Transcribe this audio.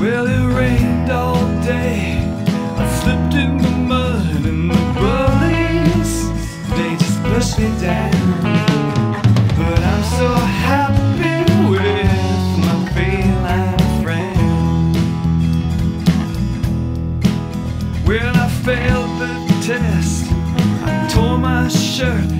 Well, it rained all day. I slipped in the mud and the bullies, they just pushed me down. But I'm so happy with my feline friend. Well, I failed the test, I tore my shirt